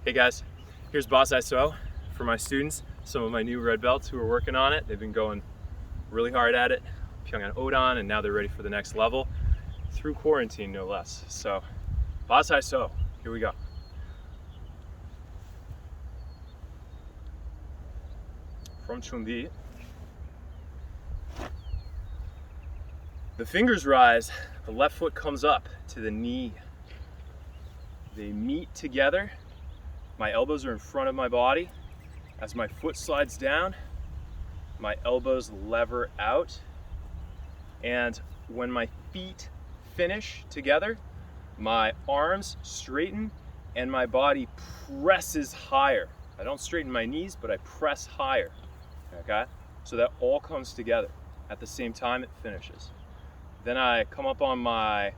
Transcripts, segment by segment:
Hey guys, here's Pbassai So for my students, some of my new red belts who are working on it. They've been going really hard at it, Pyongyang Odan, and now they're ready for the next level, through quarantine no less. So, Pbassai So, here we go. From Chunbi. The fingers rise, the left foot comes up to the knee. They meet together. My elbows are in front of my body. As my foot slides down, my elbows lever out. And when my feet finish together, my arms straighten and my body presses higher. I don't straighten my knees, but I press higher, okay? So that all comes together. At the same time, it finishes. Then I come up on my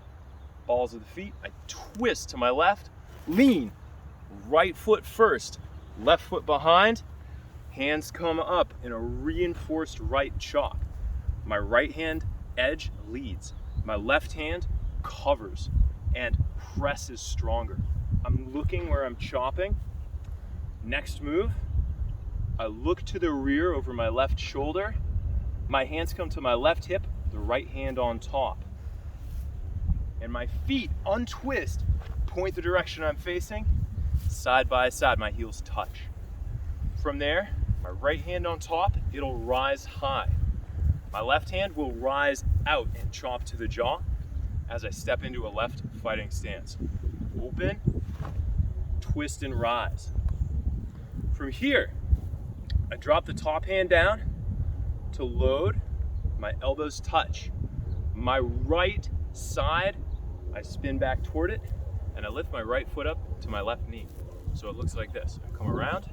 balls of the feet, I twist to my left, lean, right foot first, left foot behind, hands come up in a reinforced right chop. My right hand edge leads. My left hand covers and presses stronger. I'm looking where I'm chopping. Next move, I look to the rear over my left shoulder. My hands come to my left hip, the right hand on top. And my feet untwist, point the direction I'm facing, side by side, my heels touch. From there, my right hand on top, it'll rise high. My left hand will rise out and chop to the jaw as I step into a left fighting stance. Open, twist and rise. From here, I drop the top hand down to load, my elbows touch. My right side, I spin back toward it, and I lift my right foot up to my left knee. So it looks like this. I come around.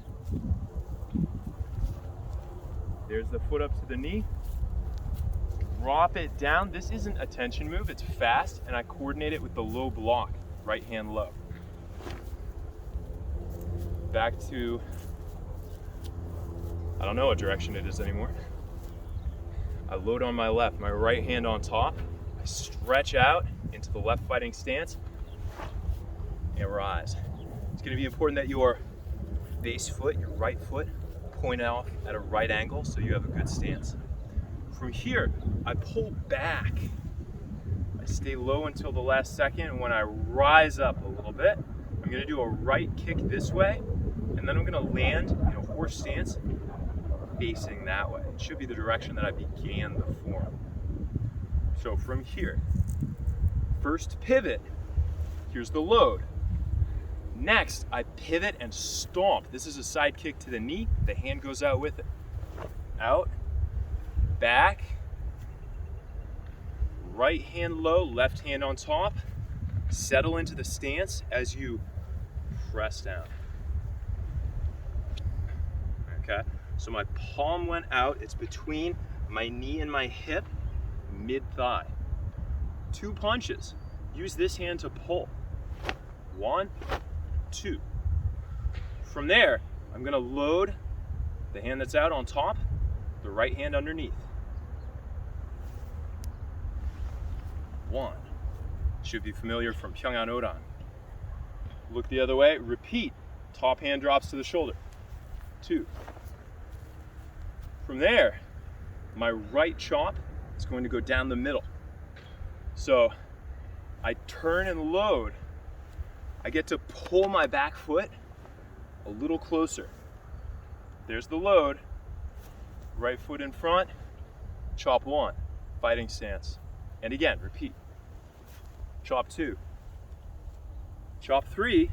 There's the foot up to the knee. Drop it down. This isn't a tension move, it's fast, and I coordinate it with the low block, right hand low. Back to, I don't know what direction it is anymore. I load on my left, my right hand on top. I stretch out into the left fighting stance and rise. It's going to be important that your base foot, your right foot, point off at a right angle so you have a good stance. From here, I pull back. I stay low until the last second, and when I rise up a little bit, I'm going to do a right kick this way, and then I'm going to land in a horse stance facing that way. It should be the direction that I began the form. So from here, first pivot, here's the load. Next, I pivot and stomp. This is a side kick to the knee. The hand goes out with it. Out, back, right hand low, left hand on top. Settle into the stance as you press down. Okay, so my palm went out. It's between my knee and my hip, mid-thigh. 2 punches. Use this hand to pull. 1, 2. From there, I'm gonna load the hand that's out on top, the right hand underneath. 1. Should be familiar from Pyongyang Odan. Look the other way, repeat. Top hand drops to the shoulder. 2. From there, my right chop is going to go down the middle. So I turn and load. I get to pull my back foot a little closer. There's the load. Right foot in front, chop 1, fighting stance. And again, repeat. Chop 2. Chop 3.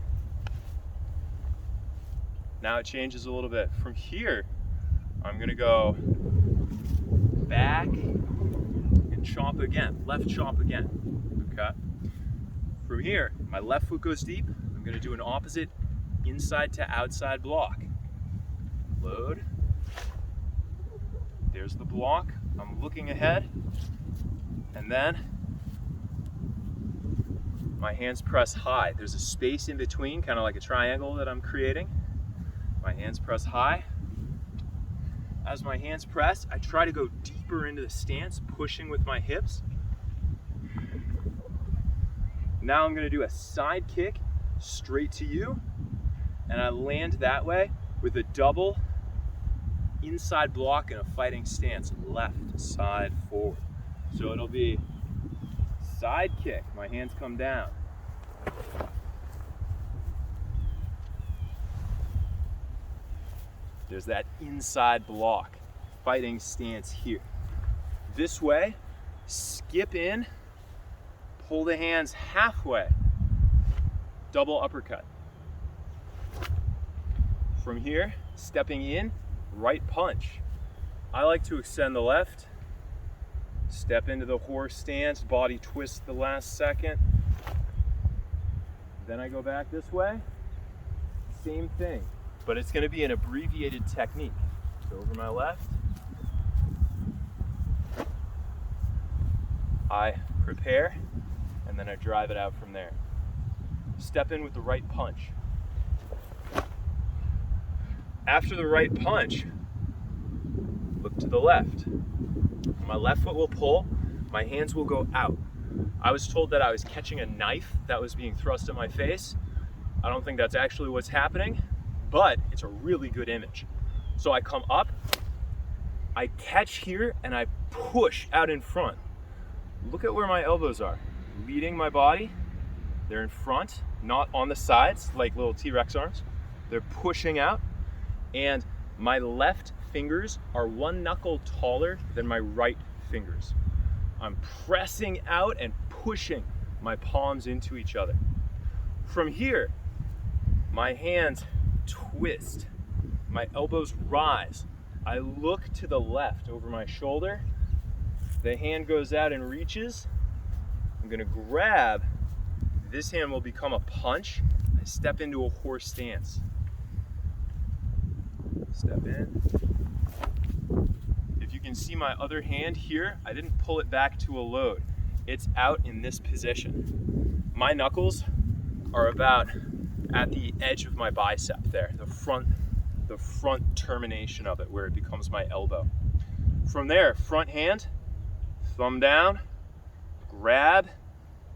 Now it changes a little bit. From here, I'm gonna go back and chop again, left chop again, okay? From here, my left foot goes deep. I'm gonna do an opposite inside to outside block. Load. There's the block. I'm looking ahead. And then my hands press high. There's a space in between, kind of like a triangle that I'm creating. My hands press high. As my hands press, I try to go deeper into the stance, pushing with my hips. Now I'm gonna do a side kick straight to you, and I land that way with a double inside block in a fighting stance, left, side, forward. So it'll be side kick, my hands come down. There's that inside block, fighting stance here. This way, skip in, pull the hands halfway, double uppercut. From here, stepping in, right punch. I like to extend the left, step into the horse stance, body twist the last second. Then I go back this way, same thing, but it's gonna be an abbreviated technique. So over my left, I prepare, and then I drive it out from there. Step in with the right punch. After the right punch, look to the left. My left foot will pull, my hands will go out. I was told that I was catching a knife that was being thrust at my face. I don't think that's actually what's happening, but it's a really good image. So I come up, I catch here, and I push out in front. Look at where my elbows are. Leading my body, they're in front, not on the sides like little T-Rex arms. They're pushing out, and my left fingers are one knuckle taller than my right fingers. I'm pressing out and pushing my palms into each other. From here, my hands twist, my elbows rise. I look to the left over my shoulder. The hand goes out and reaches. I'm gonna grab. This hand will become a punch. I step into a horse stance. Step in. If you can see my other hand here, I didn't pull it back to a load. It's out in this position. My knuckles are about at the edge of my bicep there, the front termination of it, where it becomes my elbow. From there, front hand, thumb down, grab,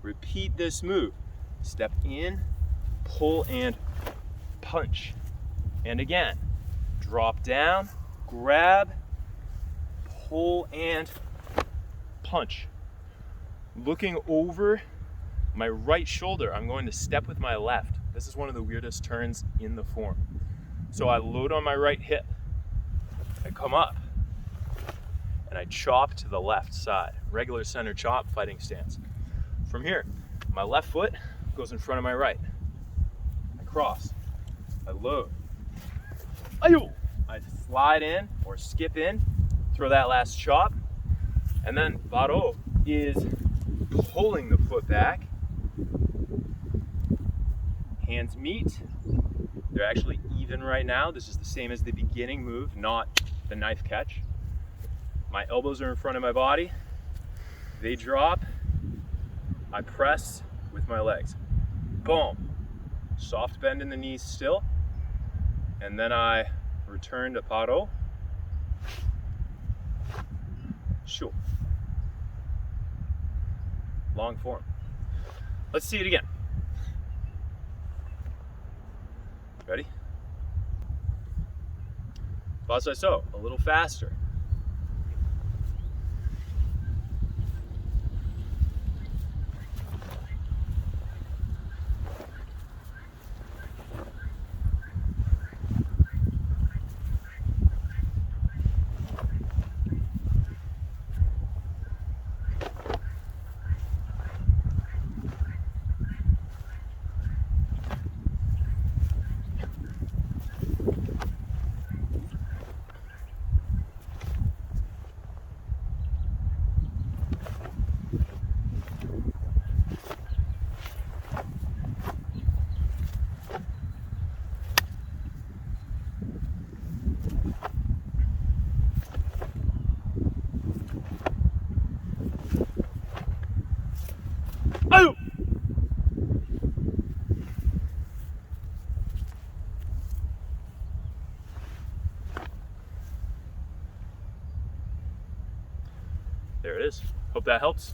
repeat this move. Step in, pull, and punch. And again, drop down, grab, pull, and punch. Looking over my right shoulder, I'm going to step with my left. This is one of the weirdest turns in the form. So I load on my right hip, I come up, and I chop to the left side. Regular center chop, fighting stance. From here, my left foot goes in front of my right. I cross, I load. Ayo! I slide in or skip in, throw that last chop, and then Baro is pulling the foot back. Hands meet. They're actually even right now. This is the same as the beginning move, not the knife catch. My elbows are in front of my body. They drop. I press with my legs. Boom. Soft bend in the knees still. And then I return to Paro. Shoo. Long form. Let's see it again. Ready? Pbassai So, a little faster. Oh! There it is. Hope that helps.